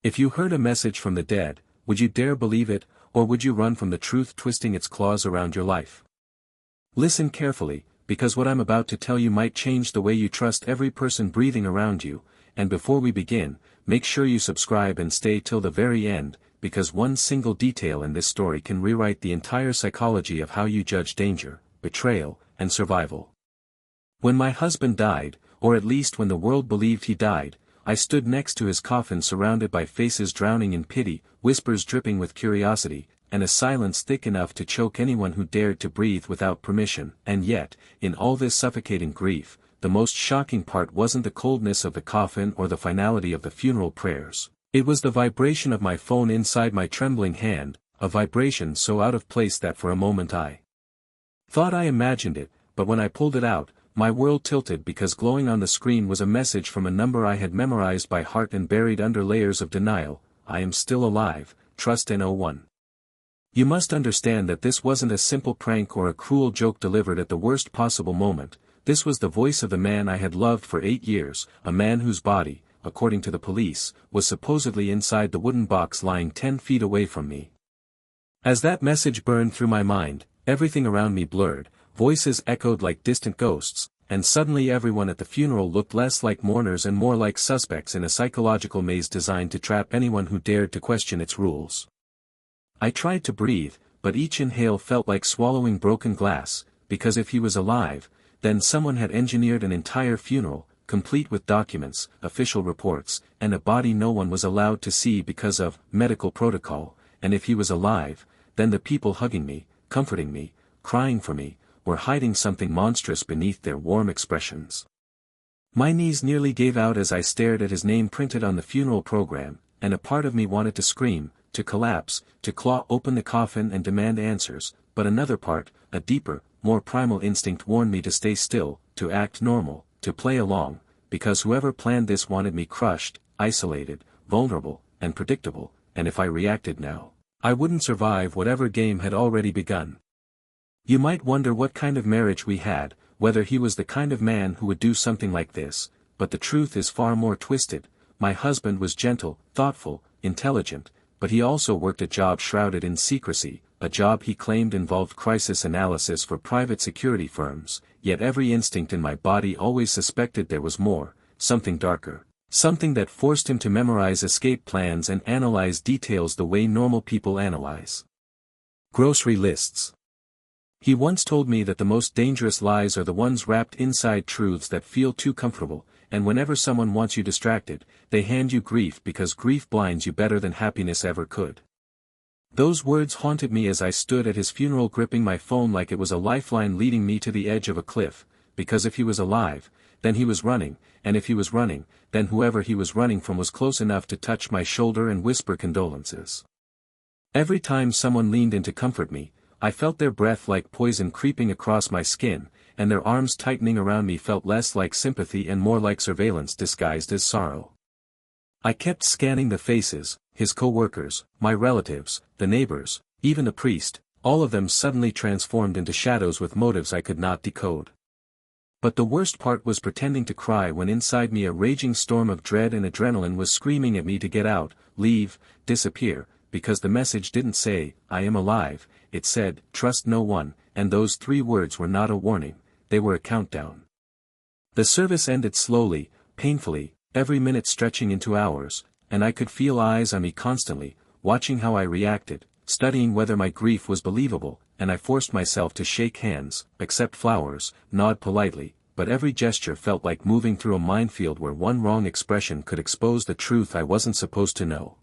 If you heard a message from the dead, would you dare believe it, or would you run from the truth twisting its claws around your life? Listen carefully, because what I'm about to tell you might change the way you trust every person breathing around you, and before we begin, make sure you subscribe and stay till the very end, because one single detail in this story can rewrite the entire psychology of how you judge danger, betrayal, and survival. When my husband died, or at least when the world believed he died, I stood next to his coffin surrounded by faces drowning in pity, whispers dripping with curiosity, and a silence thick enough to choke anyone who dared to breathe without permission. And yet, in all this suffocating grief, the most shocking part wasn't the coldness of the coffin or the finality of the funeral prayers. It was the vibration of my phone inside my trembling hand, a vibration so out of place that for a moment I thought I imagined it, but when I pulled it out, my world tilted because glowing on the screen was a message from a number I had memorized by heart and buried under layers of denial: I am still alive, trust N01. You must understand that this wasn't a simple prank or a cruel joke delivered at the worst possible moment. This was the voice of the man I had loved for 8 years, a man whose body, according to the police, was supposedly inside the wooden box lying 10 feet away from me. As that message burned through my mind, everything around me blurred, voices echoed like distant ghosts, and suddenly everyone at the funeral looked less like mourners and more like suspects in a psychological maze designed to trap anyone who dared to question its rules. I tried to breathe, but each inhale felt like swallowing broken glass, because if he was alive, then someone had engineered an entire funeral, complete with documents, official reports, and a body no one was allowed to see because of medical protocol, and if he was alive, then the people hugging me, comforting me, crying for me, were hiding something monstrous beneath their warm expressions. My knees nearly gave out as I stared at his name printed on the funeral program, and a part of me wanted to scream, to collapse, to claw open the coffin and demand answers, but another part, a deeper, more primal instinct warned me to stay still, to act normal, to play along, because whoever planned this wanted me crushed, isolated, vulnerable, and predictable, and if I reacted now, I wouldn't survive whatever game had already begun. You might wonder what kind of marriage we had, whether he was the kind of man who would do something like this, but the truth is far more twisted. My husband was gentle, thoughtful, intelligent, but he also worked a job shrouded in secrecy, a job he claimed involved crisis analysis for private security firms, yet every instinct in my body always suspected there was more, something darker, something that forced him to memorize escape plans and analyze details the way normal people analyze grocery lists. He once told me that the most dangerous lies are the ones wrapped inside truths that feel too comfortable, and whenever someone wants you distracted, they hand you grief because grief blinds you better than happiness ever could. Those words haunted me as I stood at his funeral gripping my phone like it was a lifeline leading me to the edge of a cliff, because if he was alive, then he was running, and if he was running, then whoever he was running from was close enough to touch my shoulder and whisper condolences. Every time someone leaned in to comfort me, I felt their breath like poison creeping across my skin, and their arms tightening around me felt less like sympathy and more like surveillance disguised as sorrow. I kept scanning the faces, his co-workers, my relatives, the neighbors, even the priest, all of them suddenly transformed into shadows with motives I could not decode. But the worst part was pretending to cry when inside me a raging storm of dread and adrenaline was screaming at me to get out, leave, disappear, because the message didn't say, I am alive. It said, trust no one, and those 3 words were not a warning, they were a countdown. The service ended slowly, painfully, every minute stretching into hours, and I could feel eyes on me constantly, watching how I reacted, studying whether my grief was believable, and I forced myself to shake hands, accept flowers, nod politely, but every gesture felt like moving through a minefield where one wrong expression could expose the truth I wasn't supposed to know.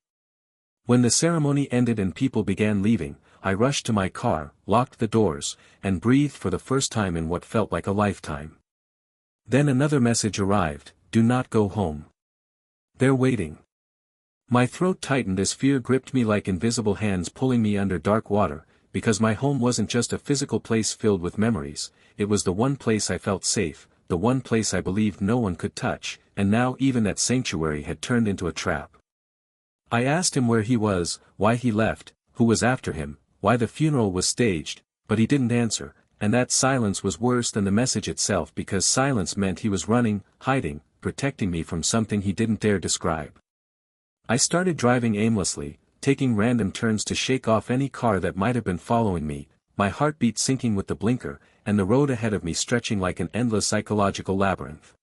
When the ceremony ended and people began leaving, I rushed to my car, locked the doors, and breathed for the first time in what felt like a lifetime. Then another message arrived: do not go home. They're waiting. My throat tightened as fear gripped me like invisible hands pulling me under dark water, because my home wasn't just a physical place filled with memories, it was the one place I felt safe, the one place I believed no one could touch, and now even that sanctuary had turned into a trap. I asked him where he was, why he left, who was after him, why the funeral was staged, but he didn't answer, and that silence was worse than the message itself because silence meant he was running, hiding, protecting me from something he didn't dare describe. I started driving aimlessly, taking random turns to shake off any car that might have been following me, my heartbeat syncing with the blinker, and the road ahead of me stretching like an endless psychological labyrinth.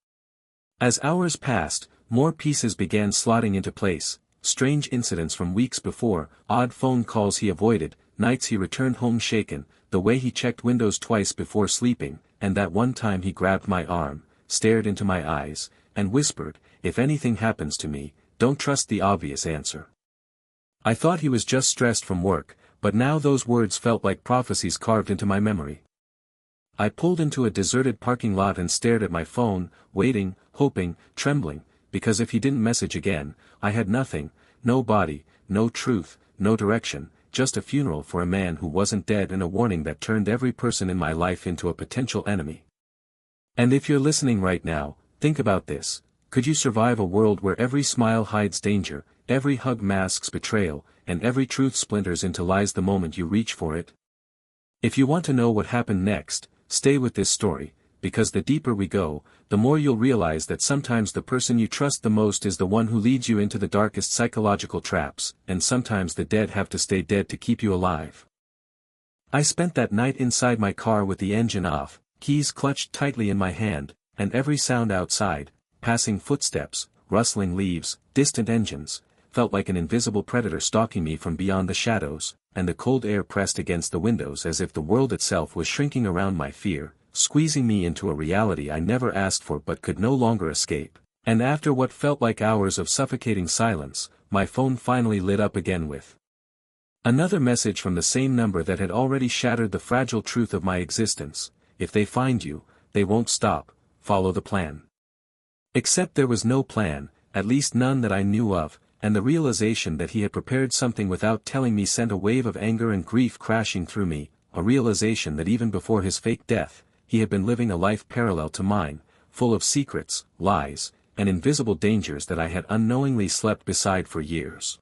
As hours passed, more pieces began slotting into place, strange incidents from weeks before, odd phone calls he avoided, nights he returned home shaken, the way he checked windows twice before sleeping, and that one time he grabbed my arm, stared into my eyes, and whispered, "If anything happens to me, don't trust the obvious answer." I thought he was just stressed from work, but now those words felt like prophecies carved into my memory. I pulled into a deserted parking lot and stared at my phone, waiting, hoping, trembling, because if he didn't message again, I had nothing, no body, no truth, no direction, just a funeral for a man who wasn't dead and a warning that turned every person in my life into a potential enemy. And if you're listening right now, think about this: could you survive a world where every smile hides danger, every hug masks betrayal, and every truth splinters into lies the moment you reach for it? If you want to know what happened next, stay with this story, because the deeper we go, the more you'll realize that sometimes the person you trust the most is the one who leads you into the darkest psychological traps, and sometimes the dead have to stay dead to keep you alive. I spent that night inside my car with the engine off, keys clutched tightly in my hand, and every sound outside, passing footsteps, rustling leaves, distant engines, felt like an invisible predator stalking me from beyond the shadows, and the cold air pressed against the windows as if the world itself was shrinking around my fear, squeezing me into a reality I never asked for but could no longer escape. And after what felt like hours of suffocating silence, my phone finally lit up again with another message from the same number that had already shattered the fragile truth of my existence: "If they find you, they won't stop, follow the plan." Except there was no plan, at least none that I knew of, and the realization that he had prepared something without telling me sent a wave of anger and grief crashing through me, a realization that even before his fake death, he had been living a life parallel to mine, full of secrets, lies, and invisible dangers that I had unknowingly slept beside for years.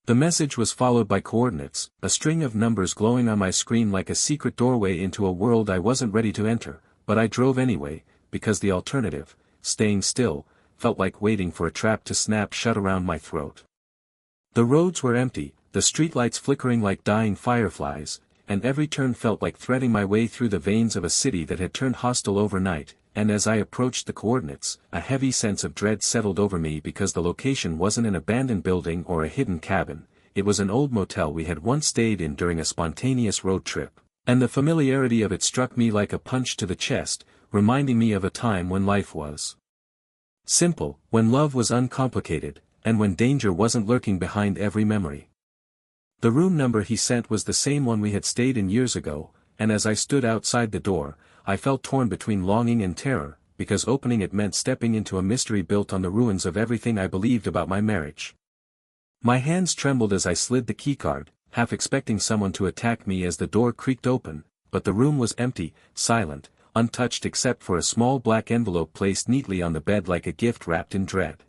The message was followed by coordinates, a string of numbers glowing on my screen like a secret doorway into a world I wasn't ready to enter, but I drove anyway, because the alternative, staying still, felt like waiting for a trap to snap shut around my throat. The roads were empty, the streetlights flickering like dying fireflies, and every turn felt like threading my way through the veins of a city that had turned hostile overnight, and as I approached the coordinates, a heavy sense of dread settled over me because the location wasn't an abandoned building or a hidden cabin, it was an old motel we had once stayed in during a spontaneous road trip, and the familiarity of it struck me like a punch to the chest, reminding me of a time when life was simple, when love was uncomplicated, and when danger wasn't lurking behind every memory. The room number he sent was the same one we had stayed in years ago, and as I stood outside the door, I felt torn between longing and terror, because opening it meant stepping into a mystery built on the ruins of everything I believed about my marriage. My hands trembled as I slid the keycard, half expecting someone to attack me as the door creaked open, but the room was empty, silent, untouched except for a small black envelope placed neatly on the bed like a gift wrapped in dread.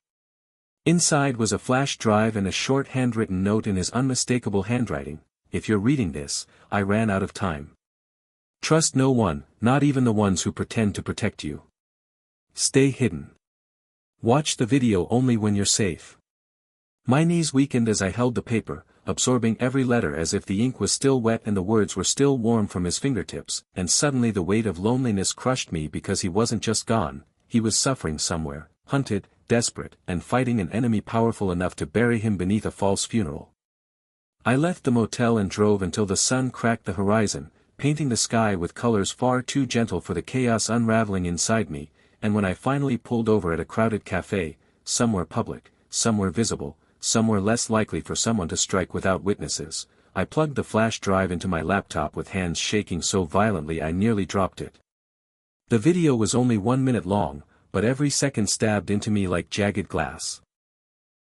Inside was a flash drive and a short handwritten note in his unmistakable handwriting: "If you're reading this, I ran out of time. Trust no one, not even the ones who pretend to protect you. Stay hidden. Watch the video only when you're safe." My knees weakened as I held the paper, absorbing every letter as if the ink was still wet and the words were still warm from his fingertips, and suddenly the weight of loneliness crushed me because he wasn't just gone, he was suffering somewhere, hunted, desperate, and fighting an enemy powerful enough to bury him beneath a false funeral. I left the motel and drove until the sun cracked the horizon, painting the sky with colors far too gentle for the chaos unraveling inside me, and when I finally pulled over at a crowded cafe, somewhere public, somewhere visible, somewhere less likely for someone to strike without witnesses, I plugged the flash drive into my laptop with hands shaking so violently I nearly dropped it. The video was only 1 minute long, but every second stabbed into me like jagged glass.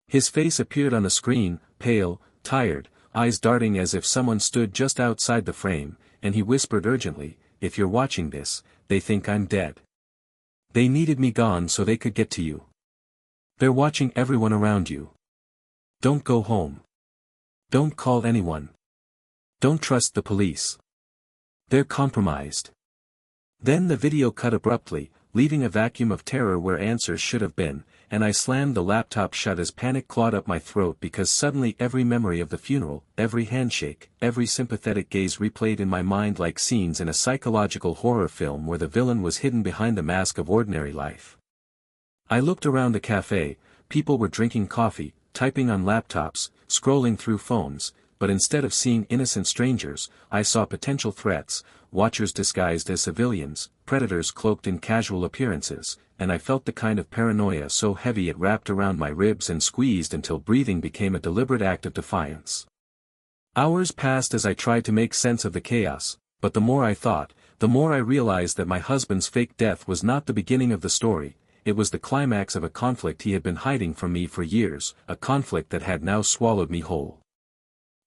His face appeared on the screen, pale, tired, eyes darting as if someone stood just outside the frame, and he whispered urgently, "If you're watching this, they think I'm dead. They needed me gone so they could get to you. They're watching everyone around you. Don't go home. Don't call anyone. Don't trust the police. They're compromised." Then the video cut abruptly, leaving a vacuum of terror where answers should have been, and I slammed the laptop shut as panic clawed up my throat because suddenly every memory of the funeral, every handshake, every sympathetic gaze replayed in my mind like scenes in a psychological horror film where the villain was hidden behind the mask of ordinary life. I looked around the cafe. People were drinking coffee, typing on laptops, scrolling through phones, but instead of seeing innocent strangers, I saw potential threats, watchers disguised as civilians, predators cloaked in casual appearances, and I felt the kind of paranoia so heavy it wrapped around my ribs and squeezed until breathing became a deliberate act of defiance. Hours passed as I tried to make sense of the chaos, but the more I thought, the more I realized that my husband's fake death was not the beginning of the story. It was the climax of a conflict he had been hiding from me for years, a conflict that had now swallowed me whole.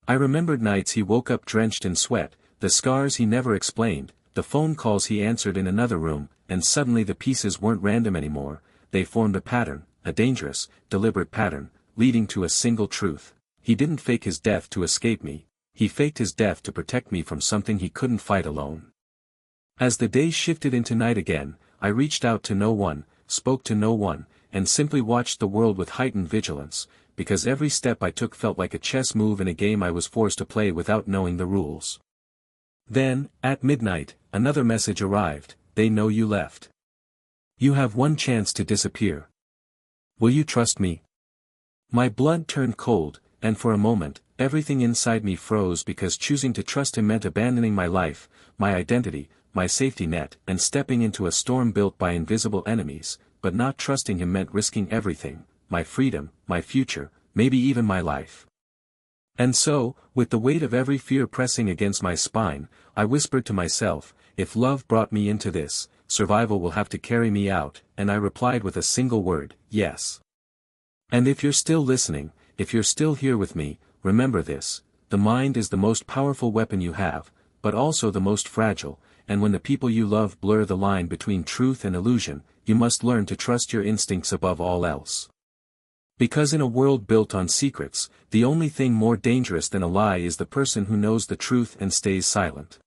I remembered nights he woke up drenched in sweat, the scars he never explained, the phone calls he answered in another room, and suddenly the pieces weren't random anymore, they formed a pattern, a dangerous, deliberate pattern, leading to a single truth. He didn't fake his death to escape me, he faked his death to protect me from something he couldn't fight alone. As the day shifted into night again, I reached out to no one, spoke to no one, and simply watched the world with heightened vigilance, because every step I took felt like a chess move in a game I was forced to play without knowing the rules. Then, at midnight, another message arrived: they know you left. You have one chance to disappear. Will you trust me? My blood turned cold, and for a moment, everything inside me froze because choosing to trust him meant abandoning my life, my identity, my safety net, and stepping into a storm built by invisible enemies, but not trusting him meant risking everything, my freedom, my future, maybe even my life. And so, with the weight of every fear pressing against my spine, I whispered to myself, if love brought me into this, survival will have to carry me out, and I replied with a single word, yes. And if you're still listening, if you're still here with me, remember this: the mind is the most powerful weapon you have, but also the most fragile, and when the people you love blur the line between truth and illusion, you must learn to trust your instincts above all else. Because in a world built on secrets, the only thing more dangerous than a lie is the person who knows the truth and stays silent.